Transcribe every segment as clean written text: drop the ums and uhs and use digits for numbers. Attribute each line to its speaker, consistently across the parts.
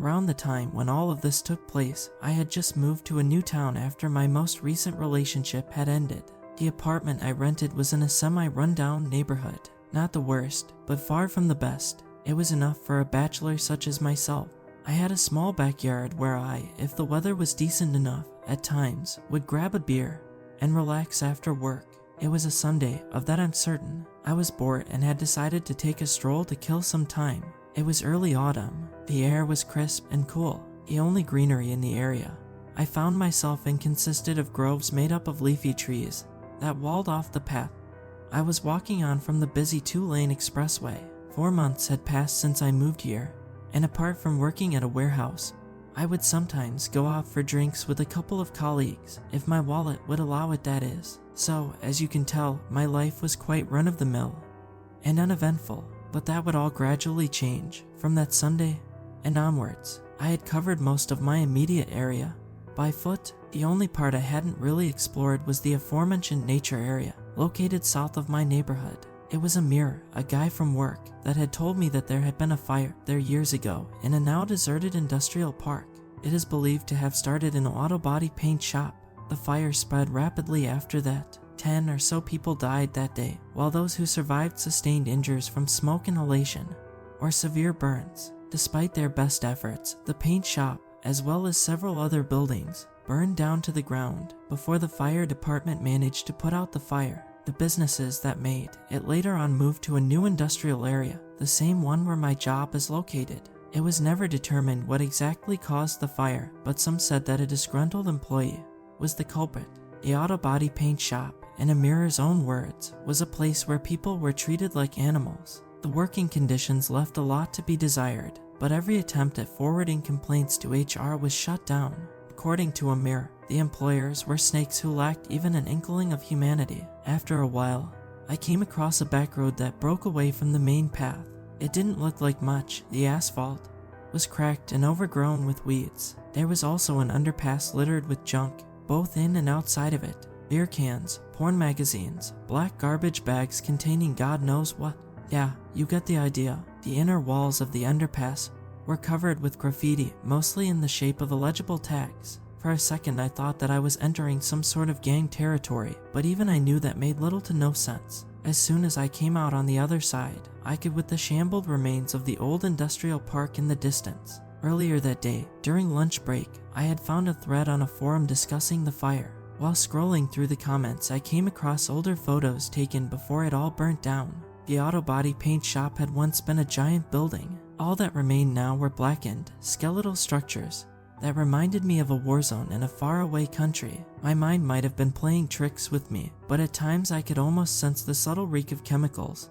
Speaker 1: Around the time when all of this took place, I had just moved to a new town after my most recent relationship had ended. The apartment I rented was in a semi-rundown neighborhood. Not the worst, but far from the best. It was enough for a bachelor such as myself. I had a small backyard where I, if the weather was decent enough, at times, would grab a beer and relax after work. It was a Sunday, of that I'm certain. I was bored and had decided to take a stroll to kill some time. It was early autumn. The air was crisp and cool, the only greenery in the area I found myself in consisted of groves made up of leafy trees that walled off the path I was walking on from the busy 2-lane expressway. 4 months had passed since I moved here, and apart from working at a warehouse, I would sometimes go out for drinks with a couple of colleagues, if my wallet would allow it, that is. So, as you can tell, my life was quite run-of-the-mill and uneventful, but that would all gradually change. From that Sunday and onwards, I had covered most of my immediate area by foot. The only part I hadn't really explored was the aforementioned nature area, located south of my neighborhood. It was Amir, a guy from work, that had told me that there had been a fire there years ago in a now deserted industrial park. It is believed to have started in an auto body paint shop. The fire spread rapidly after that. 10 or so people died that day, while those who survived sustained injuries from smoke inhalation or severe burns. Despite their best efforts, the paint shop, as well as several other buildings, burned down to the ground before the fire department managed to put out the fire. The businesses that made it later on moved to a new industrial area, the same one where my job is located. It was never determined what exactly caused the fire, but some said that a disgruntled employee was the culprit. The auto body paint shop, in Amir's own words, was a place where people were treated like animals. The working conditions left a lot to be desired, but every attempt at forwarding complaints to HR was shut down. According to Amir, the employers were snakes who lacked even an inkling of humanity. After a while, I came across a back road that broke away from the main path. It didn't look like much. The asphalt was cracked and overgrown with weeds. There was also an underpass littered with junk, both in and outside of it. Beer cans, porn magazines, black garbage bags containing God knows what. Yeah, you get the idea. The inner walls of the underpass were covered with graffiti, mostly in the shape of illegible tags. For a second I thought that I was entering some sort of gang territory, but even I knew that made little to no sense. As soon as I came out on the other side, I could with the shambled remains of the old industrial park in the distance. Earlier that day, during lunch break, I had found a thread on a forum discussing the fire. While scrolling through the comments, I came across older photos taken before it all burnt down. The auto body paint shop had once been a giant building. All that remained now were blackened, skeletal structures that reminded me of a war zone in a faraway country. My mind might have been playing tricks with me, but at times I could almost sense the subtle reek of chemicals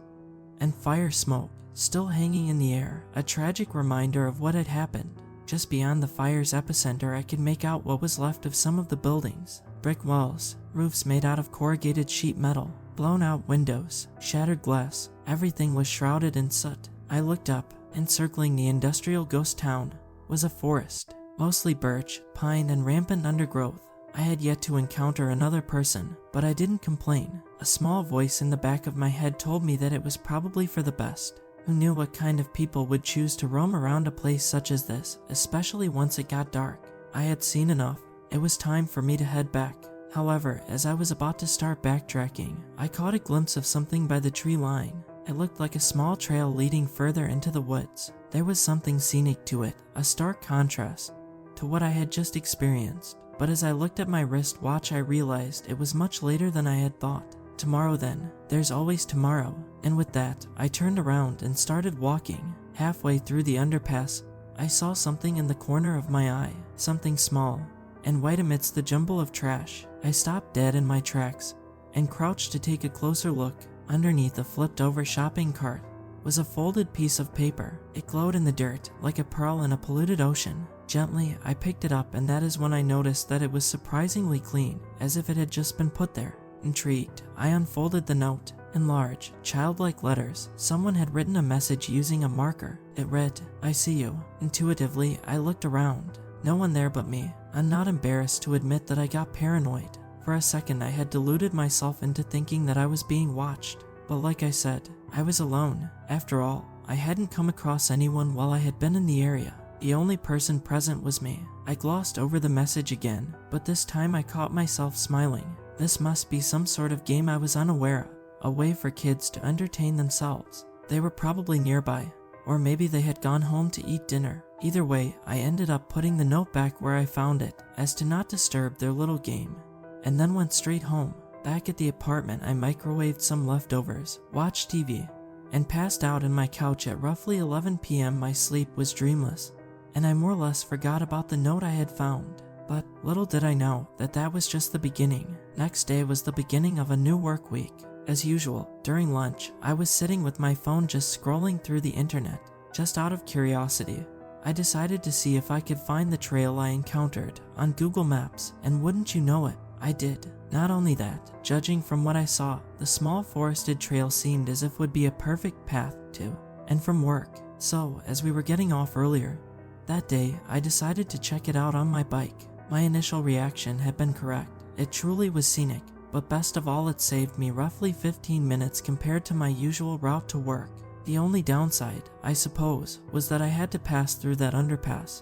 Speaker 1: and fire smoke still hanging in the air, a tragic reminder of what had happened. Just beyond the fire's epicenter, I could make out what was left of some of the buildings. Brick walls, roofs made out of corrugated sheet metal, blown out windows, shattered glass. Everything was shrouded in soot. I looked up. Encircling the industrial ghost town was a forest, mostly birch, pine, and rampant undergrowth. I had yet to encounter another person, but I didn't complain. A small voice in the back of my head told me that it was probably for the best. Who knew what kind of people would choose to roam around a place such as this, especially once it got dark? I had seen enough. It was time for me to head back. However, as I was about to start backtracking, I caught a glimpse of something by the tree line. It looked like a small trail leading further into the woods. There was something scenic to it, a stark contrast to what I had just experienced. But as I looked at my wristwatch, I realized it was much later than I had thought. Tomorrow then, there's always tomorrow. And with that, I turned around and started walking. Halfway through the underpass, I saw something in the corner of my eye, something small and white amidst the jumble of trash. I stopped dead in my tracks and crouched to take a closer look. Underneath a flipped-over shopping cart was a folded piece of paper. It glowed in the dirt like a pearl in a polluted ocean. Gently, I picked it up, and that is when I noticed that it was surprisingly clean, as if it had just been put there. Intrigued, I unfolded the note. In large, childlike letters, someone had written a message using a marker. It read, "I see you." Intuitively, I looked around. No one there but me. I'm not embarrassed to admit that I got paranoid. For a second, I had deluded myself into thinking that I was being watched. But like I said, I was alone. After all, I hadn't come across anyone while I had been in the area. The only person present was me. I glossed over the message again, but this time I caught myself smiling. This must be some sort of game I was unaware of, a way for kids to entertain themselves. They were probably nearby, or maybe they had gone home to eat dinner. Either way, I ended up putting the note back where I found it, as to not disturb their little game, and then went straight home. Back at the apartment, I microwaved some leftovers, watched TV, and passed out on my couch at roughly 11 p.m. My sleep was dreamless, and I more or less forgot about the note I had found. But little did I know that that was just the beginning. Next day was the beginning of a new work week. As usual, during lunch, I was sitting with my phone just scrolling through the internet. Just out of curiosity, I decided to see if I could find the trail I encountered on Google Maps, and wouldn't you know it, I did. Not only that, judging from what I saw, the small forested trail seemed as if would be a perfect path to and from work. So, as we were getting off earlier that day, I decided to check it out on my bike. My initial reaction had been correct. It truly was scenic, but best of all, it saved me roughly 15 minutes compared to my usual route to work. The only downside, I suppose, was that I had to pass through that underpass.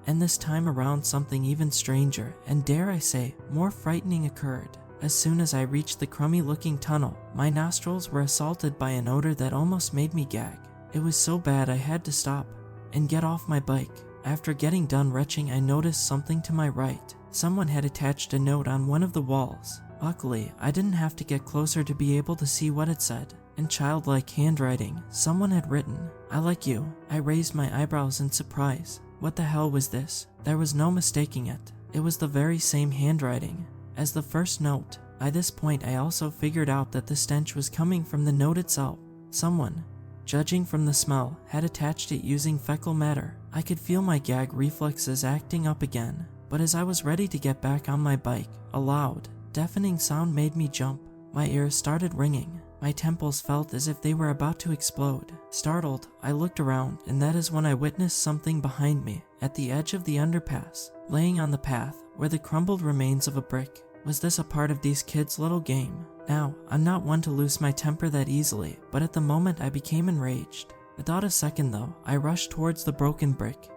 Speaker 1: And this time around, something even stranger, and dare I say, more frightening occurred. As soon as I reached the crummy-looking tunnel, my nostrils were assaulted by an odor that almost made me gag. It was so bad I had to stop and get off my bike. After getting done retching, I noticed something to my right. Someone had attached a note on one of the walls. Luckily, I didn't have to get closer to be able to see what it said. In childlike handwriting, someone had written, "I like you." I raised my eyebrows in surprise. What the hell was this? There was no mistaking it. It was the very same handwriting as the first note. By this point, I also figured out that the stench was coming from the note itself. Someone, judging from the smell, had attached it using fecal matter. I could feel my gag reflexes acting up again, but as I was ready to get back on my bike, a loud, deafening sound made me jump. My ears started ringing. My temples felt as if they were about to explode. Startled, I looked around, and that is when I witnessed something behind me, at the edge of the underpass, laying on the path, were the crumbled remains of a brick. Was this a part of these kids' little game? Now, I'm not one to lose my temper that easily, but at the moment I became enraged. Without a second though, I rushed towards the broken brick,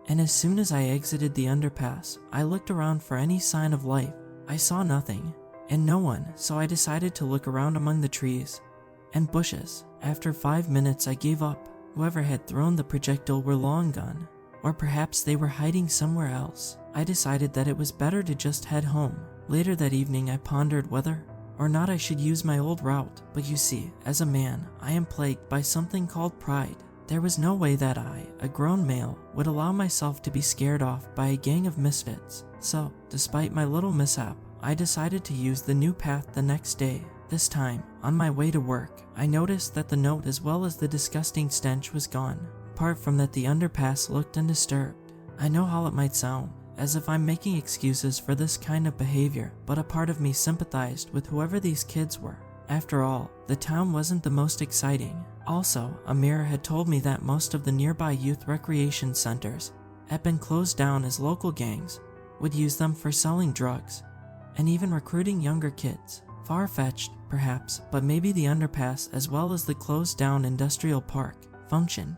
Speaker 1: and as soon as I exited the underpass, I looked around for any sign of life. I saw nothing, and no one, so I decided to look around among the trees and bushes. After 5 minutes, I gave up. Whoever had thrown the projectile were long gone, or perhaps they were hiding somewhere else. I decided that it was better to just head home. Later that evening, I pondered whether or not I should use my old route, but you see, as a man, I am plagued by something called pride. There was no way that I, a grown male, would allow myself to be scared off by a gang of misfits. So, despite my little mishap, I decided to use the new path the next day. This time, on my way to work, I noticed that the note as well as the disgusting stench was gone. Apart from that, the underpass looked undisturbed. I know how it might sound, as if I'm making excuses for this kind of behavior, but a part of me sympathized with whoever these kids were. After all, the town wasn't the most exciting. Also, a mirror had told me that most of the nearby youth recreation centers had been closed down as local gangs would use them for selling drugs and even recruiting younger kids. Far-fetched, perhaps, but maybe the underpass as well as the closed-down industrial park functioned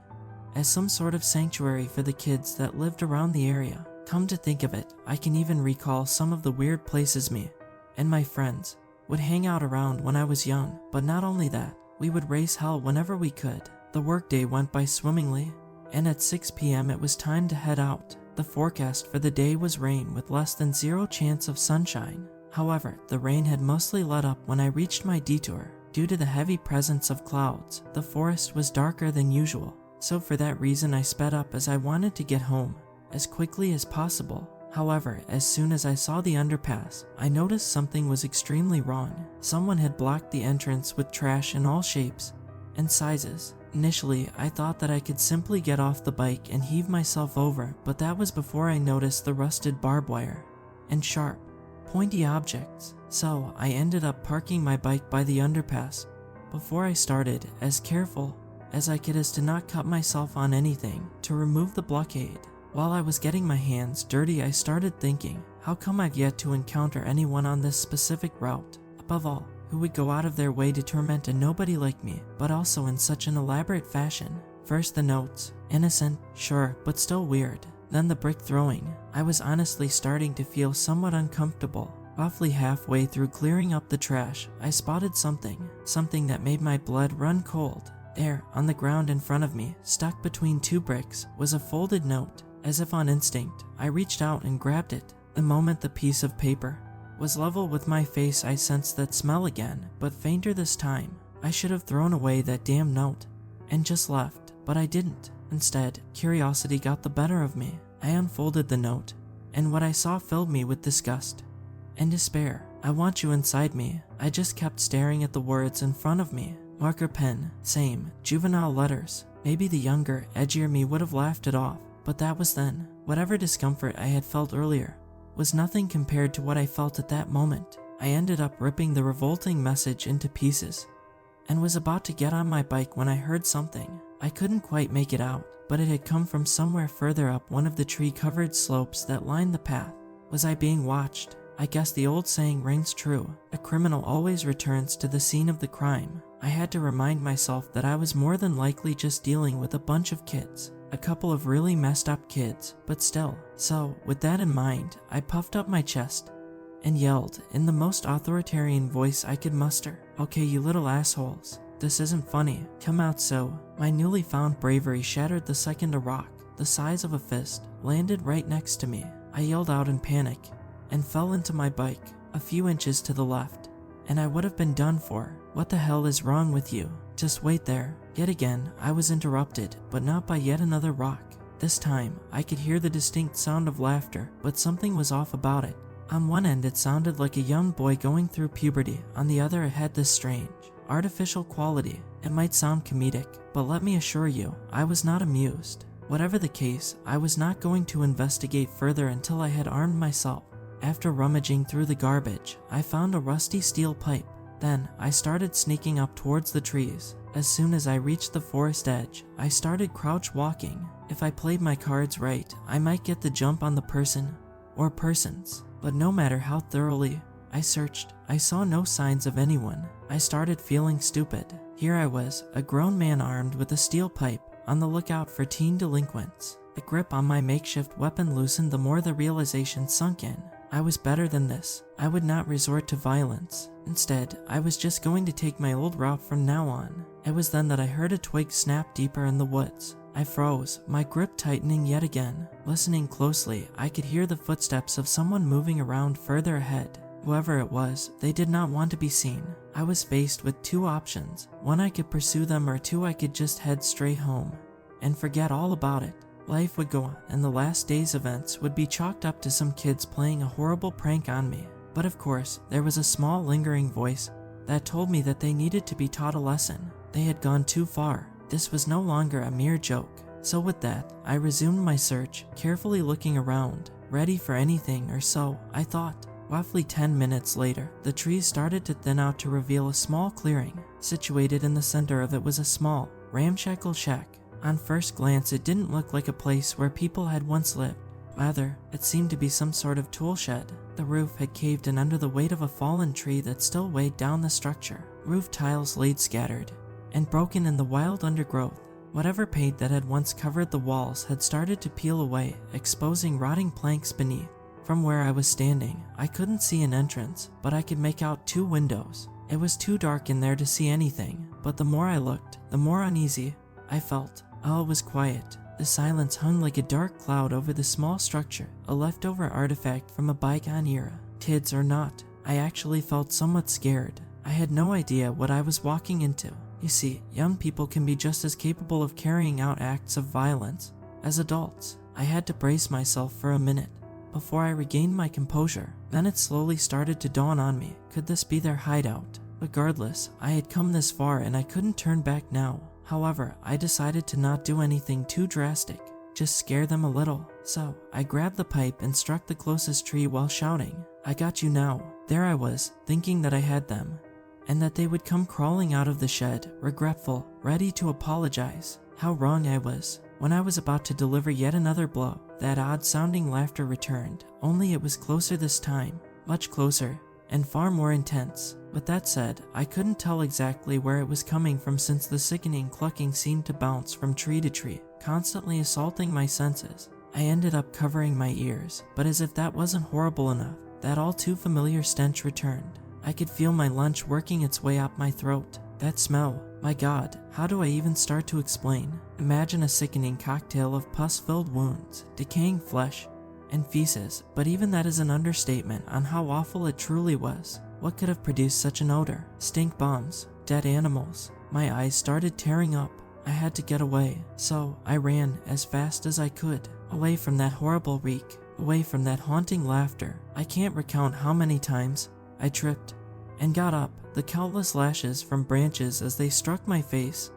Speaker 1: as some sort of sanctuary for the kids that lived around the area. Come to think of it, I can even recall some of the weird places me and my friends would hang out around when I was young. But not only that, we would raise hell whenever we could. The workday went by swimmingly, and at 6 p.m. it was time to head out. The forecast for the day was rain with less than 0 chance of sunshine. However, the rain had mostly let up when I reached my detour. Due to the heavy presence of clouds, the forest was darker than usual, so for that reason I sped up as I wanted to get home as quickly as possible. However, as soon as I saw the underpass, I noticed something was extremely wrong. Someone had blocked the entrance with trash in all shapes and sizes. Initially, I thought that I could simply get off the bike and heave myself over, but that was before I noticed the rusted barbed wire and sharp, pointy objects. So I ended up parking my bike by the underpass. Before I started, as careful as I could as to not cut myself on anything to remove the blockade. While I was getting my hands dirty, I started thinking, how come I've yet to encounter anyone on this specific route? Above all, who would go out of their way to torment a nobody like me, but also in such an elaborate fashion? First the notes. Innocent, sure, but still weird. Then the brick throwing. I was honestly starting to feel somewhat uncomfortable. Roughly halfway through clearing up the trash, I spotted something that made my blood run cold. There, on the ground in front of me, stuck between two bricks, was a folded note. As if on instinct, I reached out and grabbed it. The moment the piece of paper was level with my face, I sensed that smell again, but fainter this time. I should have thrown away that damn note and just left, but I didn't. Instead, curiosity got the better of me. I unfolded the note, and what I saw filled me with disgust and despair. I want you inside me. I just kept staring at the words in front of me. Marker pen, same, juvenile letters. Maybe the younger, edgier me would have laughed it off, but that was then. Whatever discomfort I had felt earlier was nothing compared to what I felt at that moment. I ended up ripping the revolting message into pieces and was about to get on my bike when I heard something. I couldn't quite make it out, but it had come from somewhere further up one of the tree-covered slopes that lined the path. Was I being watched? I guess the old saying rings true. A criminal always returns to the scene of the crime. I had to remind myself that I was more than likely just dealing with a bunch of kids. A couple of really messed up kids, but still. So, with that in mind, I puffed up my chest and yelled in the most authoritarian voice I could muster. Okay, you little assholes. This isn't funny. Come out. So, my newly found bravery shattered the second a rock, the size of a fist, landed right next to me. I yelled out in panic and fell into my bike, a few inches to the left, and I would have been done for. What the hell is wrong with you? Just wait there. Yet again, I was interrupted, but not by yet another rock. This time, I could hear the distinct sound of laughter, but something was off about it. On one end, it sounded like a young boy going through puberty. On the other, it had this strange, artificial quality. It might sound comedic, but let me assure you, I was not amused. Whatever the case, I was not going to investigate further until I had armed myself. After rummaging through the garbage, I found a rusty steel pipe. Then, I started sneaking up towards the trees. As soon as I reached the forest edge, I started crouch walking. If I played my cards right, I might get the jump on the person or persons. But no matter how thoroughly I searched, I saw no signs of anyone. I started feeling stupid. Here I was, a grown man armed with a steel pipe, on the lookout for teen delinquents. The grip on my makeshift weapon loosened the more the realization sunk in. I was better than this. I would not resort to violence. Instead, I was just going to take my old route from now on. It was then that I heard a twig snap deeper in the woods. I froze, my grip tightening yet again. Listening closely, I could hear the footsteps of someone moving around further ahead. Whoever it was, they did not want to be seen. I was faced with two options. One, I could pursue them, or two, I could just head straight home and forget all about it. Life would go on, and the last day's events would be chalked up to some kids playing a horrible prank on me. But of course, there was a small lingering voice that told me that they needed to be taught a lesson. They had gone too far. This was no longer a mere joke. So with that, I resumed my search, carefully looking around, ready for anything, or so I thought. Roughly 10 minutes later, the trees started to thin out to reveal a small clearing. Situated in the center of it was a small, ramshackle shack. On first glance, it didn't look like a place where people had once lived. Rather, it seemed to be some sort of tool shed. The roof had caved in under the weight of a fallen tree that still weighed down the structure. Roof tiles laid scattered and broken in the wild undergrowth. Whatever paint that had once covered the walls had started to peel away, exposing rotting planks beneath. From where I was standing, I couldn't see an entrance, but I could make out two windows. It was too dark in there to see anything, but the more I looked, the more uneasy I felt. All was quiet. The silence hung like a dark cloud over the small structure, a leftover artifact from a bygone era. Kids or not, I actually felt somewhat scared. I had no idea what I was walking into. You see, young people can be just as capable of carrying out acts of violence as adults. I had to brace myself for a minute before I regained my composure. Then it slowly started to dawn on me. Could this be their hideout? Regardless, I had come this far and I couldn't turn back now. However, I decided to not do anything too drastic, just scare them a little. So, I grabbed the pipe and struck the closest tree while shouting, "I got you now." There I was, thinking that I had them, and that they would come crawling out of the shed, regretful, ready to apologize. How wrong I was. When I was about to deliver yet another blow, that odd-sounding laughter returned, only it was closer this time, much closer, and far more intense. With that said, I couldn't tell exactly where it was coming from since the sickening clucking seemed to bounce from tree to tree, constantly assaulting my senses. I ended up covering my ears, but as if that wasn't horrible enough, that all too familiar stench returned. I could feel my lunch working its way up my throat. That smell, my God, how do I even start to explain? Imagine a sickening cocktail of pus-filled wounds, decaying flesh, and feces, but even that is an understatement on how awful it truly was. What could have produced such an odor? Stink bombs, dead animals. My eyes started tearing up. I had to get away, so I ran as fast as I could, away from that horrible reek, away from that haunting laughter. I can't recount how many times I tripped and got up, the countless lashes from branches as they struck my face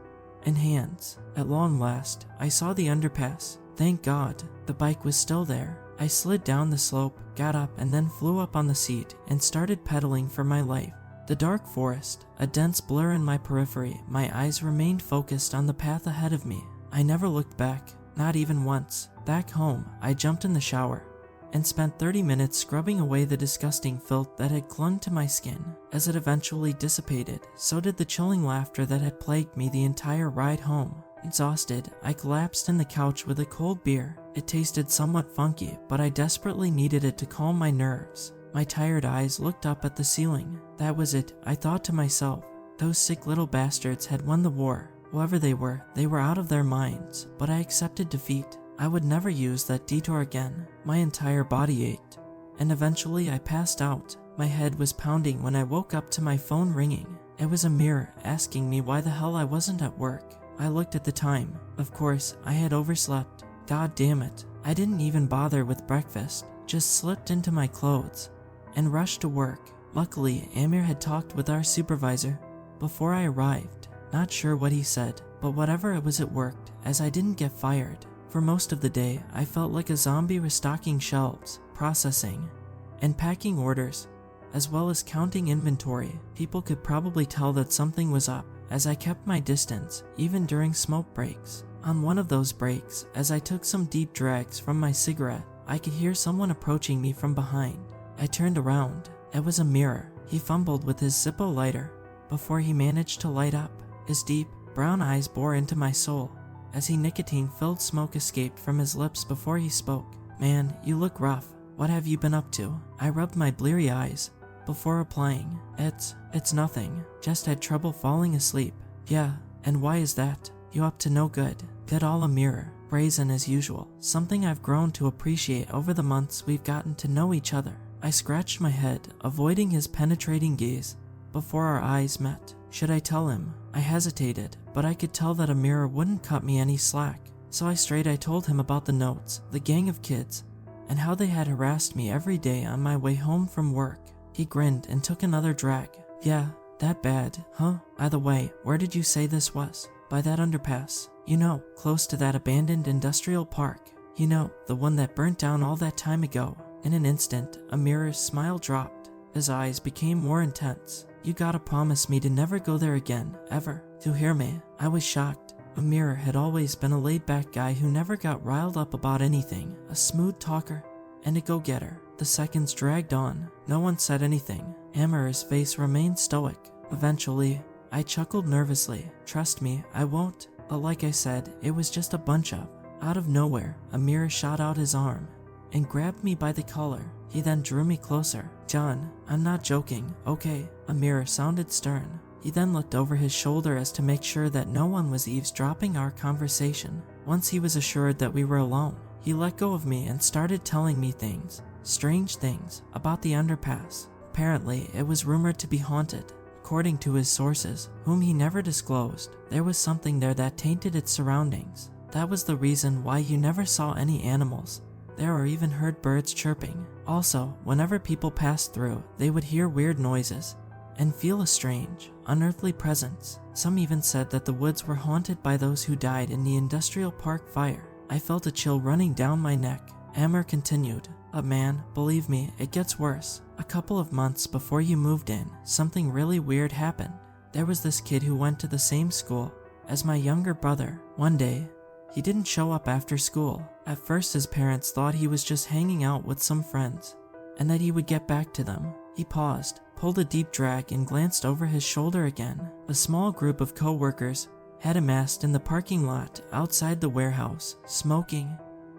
Speaker 1: and hands. At long last, I saw the underpass. Thank God, the bike was still there. I slid down the slope, got up, and then flew up on the seat and started pedaling for my life. The dark forest, a dense blur in my periphery, my eyes remained focused on the path ahead of me. I never looked back, not even once. Back home, I jumped in the shower and spent 30 minutes scrubbing away the disgusting filth that had clung to my skin. As it eventually dissipated, so did the chilling laughter that had plagued me the entire ride home. Exhausted, I collapsed in the couch with a cold beer. It tasted somewhat funky, but I desperately needed it to calm my nerves. My tired eyes looked up at the ceiling. That was it, I thought to myself. Those sick little bastards had won the war. Whoever they were out of their minds, but I accepted defeat. I would never use that detour again. My entire body ached, and eventually I passed out. My head was pounding when I woke up to my phone ringing. It was a mirror asking me why the hell I wasn't at work. I looked at the time. Of course, I had overslept. God damn it. I didn't even bother with breakfast, just slipped into my clothes and rushed to work. Luckily, Amir had talked with our supervisor before I arrived. Not sure what he said, but whatever it was, it worked, as I didn't get fired. For most of the day, I felt like a zombie restocking shelves, processing, and packing orders, as well as counting inventory. People could probably tell that something was up, as I kept my distance, even during smoke breaks. On one of those breaks, as I took some deep drags from my cigarette, I could hear someone approaching me from behind. I turned around. It was a mirror. He fumbled with his Zippo lighter before he managed to light up. His deep, brown eyes bore into my soul, as nicotine-filled smoke escaped from his lips before he spoke. Man, you look rough. What have you been up to? I rubbed my bleary eyes before replying. It's nothing. Just had trouble falling asleep. Yeah, and why is that? You up to no good. Good all a mirror. Brazen as usual. Something I've grown to appreciate over the months we've gotten to know each other. I scratched my head, avoiding his penetrating gaze, before our eyes met. Should I tell him? I hesitated, but I could tell that a mirror wouldn't cut me any slack. So I told him about the notes, the gang of kids, and how they had harassed me every day on my way home from work. He grinned and took another drag. Yeah, that bad, huh? By the way, where did you say this was? By that underpass. You know, close to that abandoned industrial park. You know, the one that burnt down all that time ago. In an instant, Amir's smile dropped. His eyes became more intense. You gotta promise me to never go there again, ever. To hear me, I was shocked. Amir had always been a laid-back guy who never got riled up about anything, a smooth talker and a go-getter. The seconds dragged on. No one said anything. Amir's face remained stoic. Eventually, I chuckled nervously. Trust me, I won't. But like I said, it was just a bunch of. Out of nowhere, Amir shot out his arm and grabbed me by the collar. He then drew me closer. John, I'm not joking, okay? Amir sounded stern. He then looked over his shoulder as to make sure that no one was eavesdropping our conversation. Once he was assured that we were alone, he let go of me and started telling me things, strange things, about the underpass. Apparently, it was rumored to be haunted. According to his sources, whom he never disclosed, there was something there that tainted its surroundings. That was the reason why you never saw any animals there or even heard birds chirping. Also, whenever people passed through, they would hear weird noises and feel a strange, unearthly presence. Some even said that the woods were haunted by those who died in the industrial park fire. I felt a chill running down my neck. Amir continued, But man, believe me, it gets worse. A couple of months before you moved in, something really weird happened. There was this kid who went to the same school as my younger brother. One day, he didn't show up after school. At first, his parents thought he was just hanging out with some friends and that he would get back to them. He paused, pulled a deep drag and glanced over his shoulder again. A small group of co-workers had amassed in the parking lot outside the warehouse, smoking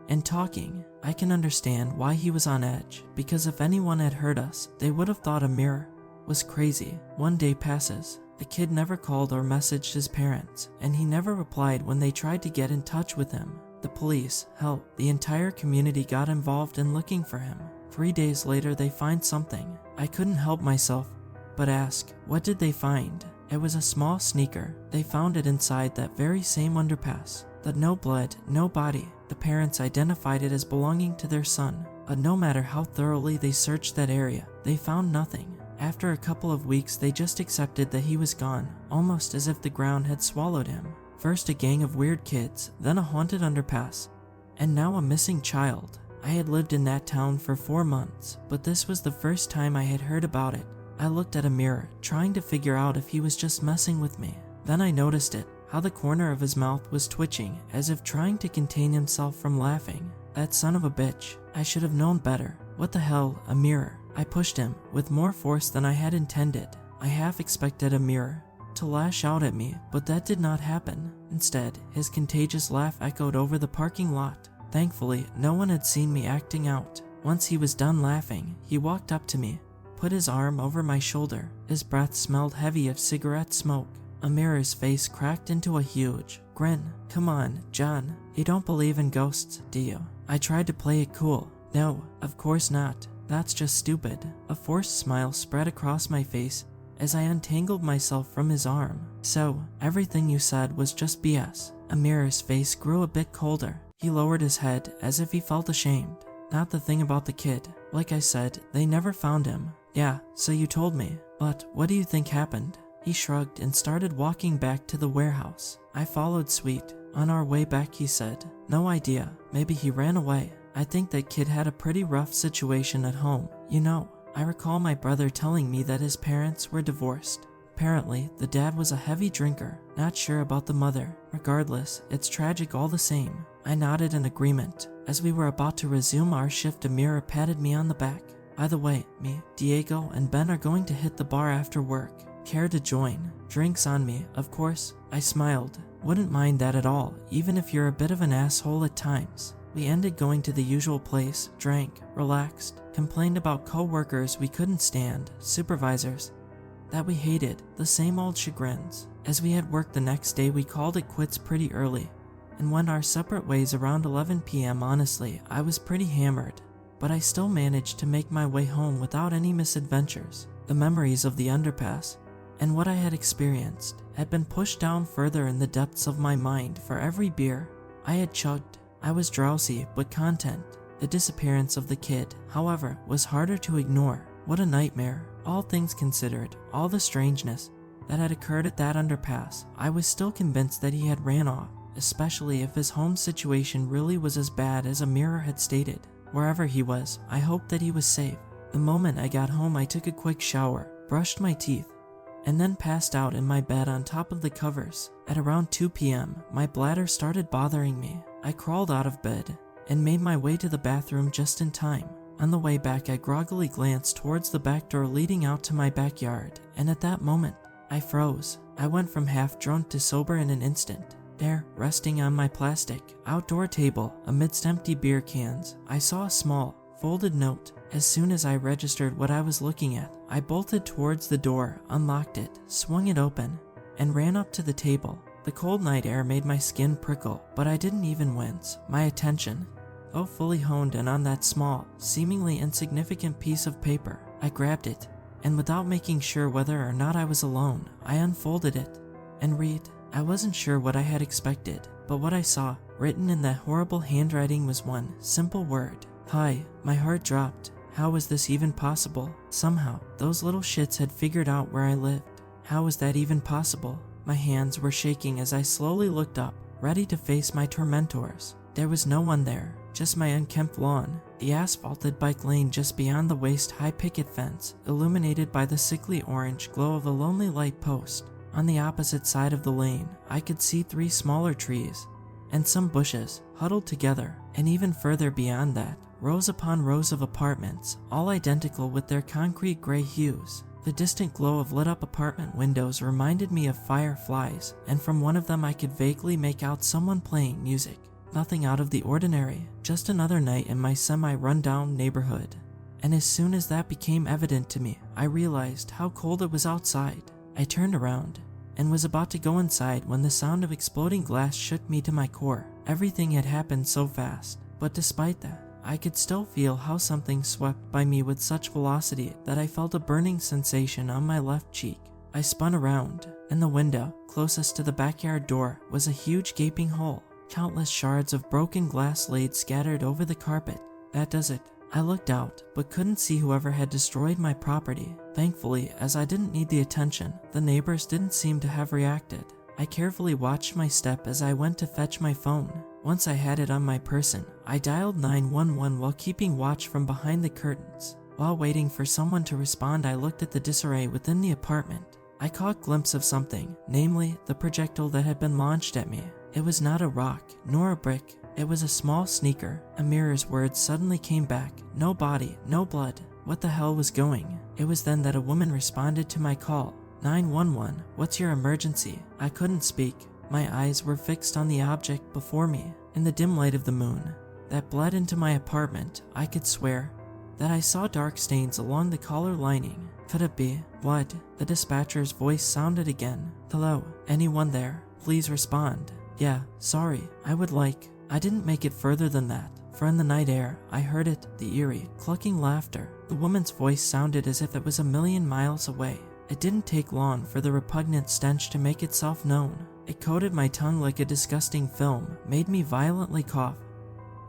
Speaker 1: and talking. I can understand why he was on edge, because if anyone had heard us, they would have thought Amir was crazy. One day passes. The kid never called or messaged his parents, and he never replied when they tried to get in touch with him. The police, hell, the entire community got involved in looking for him. 3 days later, they find something. I couldn't help myself but ask, what did they find? It was a small sneaker. They found it inside that very same underpass. But no blood, no body. The parents identified it as belonging to their son. But no matter how thoroughly they searched that area, they found nothing. After a couple of weeks, they just accepted that he was gone, almost as if the ground had swallowed him. First a gang of weird kids, then a haunted underpass, and now a missing child. I had lived in that town for 4 months, but this was the first time I had heard about it. I looked at a mirror, trying to figure out if he was just messing with me. Then I noticed it, how the corner of his mouth was twitching, as if trying to contain himself from laughing. That son of a bitch. I should have known better. What the hell, a mirror? I pushed him, with more force than I had intended. I half expected a mirror to lash out at me, but that did not happen. Instead, his contagious laugh echoed over the parking lot. Thankfully, no one had seen me acting out. Once he was done laughing, he walked up to me, put his arm over my shoulder. His breath smelled heavy of cigarette smoke. Amir's face cracked into a huge grin. Come on, John. You don't believe in ghosts, do you? I tried to play it cool. No, of course not. That's just stupid. A forced smile spread across my face as I untangled myself from his arm. So, everything you said was just BS. Amir's face grew a bit colder. He lowered his head as if he felt ashamed. Not the thing about the kid. Like I said, they never found him. Yeah, so you told me. But what do you think happened? He shrugged and started walking back to the warehouse. I followed suit. On our way back, he said, no idea. Maybe he ran away. I think that kid had a pretty rough situation at home. You know, I recall my brother telling me that his parents were divorced. Apparently, the dad was a heavy drinker. Not sure about the mother. Regardless, it's tragic all the same. I nodded in agreement. As we were about to resume our shift, Amira patted me on the back. By the way, me, Diego, and Ben are going to hit the bar after work. Care to join? Drinks on me, of course. I smiled. Wouldn't mind that at all, even if you're a bit of an asshole at times. We ended going to the usual place, drank, relaxed, complained about co-workers we couldn't stand, supervisors that we hated, the same old chagrins. As we had work the next day, we called it quits pretty early and went our separate ways around 11 p.m. Honestly, I was pretty hammered, but I still managed to make my way home without any misadventures. The memories of the underpass and what I had experienced had been pushed down further in the depths of my mind for every beer I had chugged. I was drowsy but content. The disappearance of the kid, however, was harder to ignore. What a nightmare. All things considered, all the strangeness that had occurred at that underpass, I was still convinced that he had ran off, especially if his home situation really was as bad as Amira had stated. Wherever he was, I hoped that he was safe. The moment I got home, I took a quick shower, brushed my teeth, and then passed out in my bed on top of the covers. At around 2 p.m., my bladder started bothering me. I crawled out of bed and made my way to the bathroom just in time. On the way back, I groggily glanced towards the back door leading out to my backyard, and at that moment, I froze. I went from half drunk to sober in an instant. There, resting on my plastic outdoor table amidst empty beer cans, I saw a small, folded note. As soon as I registered what I was looking at, I bolted towards the door, unlocked it, swung it open, and ran up to the table. The cold night air made my skin prickle, but I didn't even wince. My attention, though fully honed in on that small, seemingly insignificant piece of paper, I grabbed it, and without making sure whether or not I was alone, I unfolded it and read. I wasn't sure what I had expected, but what I saw, written in that horrible handwriting, was one simple word. Hi. My heart dropped. How was this even possible? Somehow, those little shits had figured out where I lived. How was that even possible? My hands were shaking as I slowly looked up, ready to face my tormentors. There was no one there, just my unkempt lawn, the asphalted bike lane just beyond the waist-high picket fence, illuminated by the sickly orange glow of a lonely light post. On the opposite side of the lane, I could see 3 smaller trees and some bushes huddled together, and even further beyond that, rows upon rows of apartments, all identical with their concrete gray hues. The distant glow of lit-up apartment windows reminded me of fireflies, and from one of them I could vaguely make out someone playing music. Nothing out of the ordinary, just another night in my semi-rundown neighborhood. And as soon as that became evident to me, I realized how cold it was outside. I turned around and was about to go inside when the sound of exploding glass shook me to my core. Everything had happened so fast, but despite that, I could still feel how something swept by me with such velocity that I felt a burning sensation on my left cheek. I spun around, and the window closest to the backyard door was a huge gaping hole. Countless shards of broken glass laid scattered over the carpet. That does it. I looked out, but couldn't see whoever had destroyed my property. Thankfully, as I didn't need the attention, the neighbors didn't seem to have reacted. I carefully watched my step as I went to fetch my phone. Once I had it on my person, I dialed 911 while keeping watch from behind the curtains. While waiting for someone to respond, I looked at the disarray within the apartment. I caught a glimpse of something, namely the projectile that had been launched at me. It was not a rock, nor a brick. It was a small sneaker. Amir's words suddenly came back. No body, no blood. What the hell was going? It was then that a woman responded to my call. 911, what's your emergency? I couldn't speak. My eyes were fixed on the object before me. In the dim light of the moon that bled into my apartment, I could swear that I saw dark stains along the collar lining. Could it be? What? The dispatcher's voice sounded again. Hello, anyone there? Please respond. Yeah, sorry, I didn't make it further than that, for in the night air, I heard it, the eerie, clucking laughter. The woman's voice sounded as if it was a million miles away. It didn't take long for the repugnant stench to make itself known. It coated my tongue like a disgusting film, made me violently cough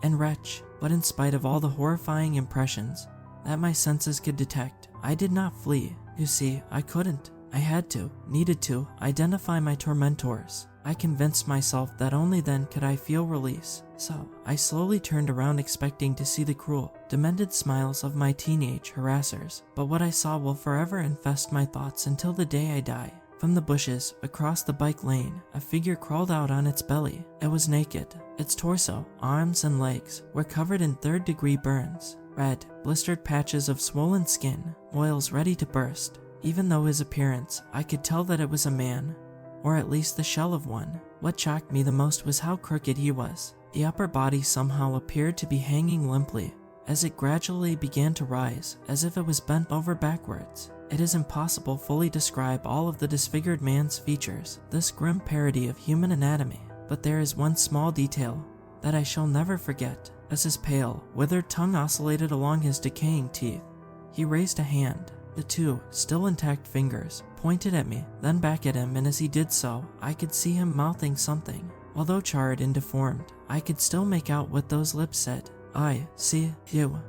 Speaker 1: and retch, but in spite of all the horrifying impressions that my senses could detect, I did not flee. You see, I couldn't. I had to, needed to, identify my tormentors. I convinced myself that only then could I feel release. So, I slowly turned around expecting to see the cruel, demented smiles of my teenage harassers. But what I saw will forever infest my thoughts until the day I die. From the bushes, across the bike lane, a figure crawled out on its belly. It was naked. Its torso, arms, and legs were covered in third-degree burns. Red, blistered patches of swollen skin, boils ready to burst. Even though his appearance, I could tell that it was a man, or at least the shell of one. What shocked me the most was how crooked he was. The upper body somehow appeared to be hanging limply, as it gradually began to rise, as if it was bent over backwards. It is impossible to fully describe all of the disfigured man's features, this grim parody of human anatomy, but there is one small detail that I shall never forget. As his pale, withered tongue oscillated along his decaying teeth, he raised a hand. The two, still intact fingers, pointed at me, then back at him, and as he did so, I could see him mouthing something. Although charred and deformed, I could still make out what those lips said. I see you.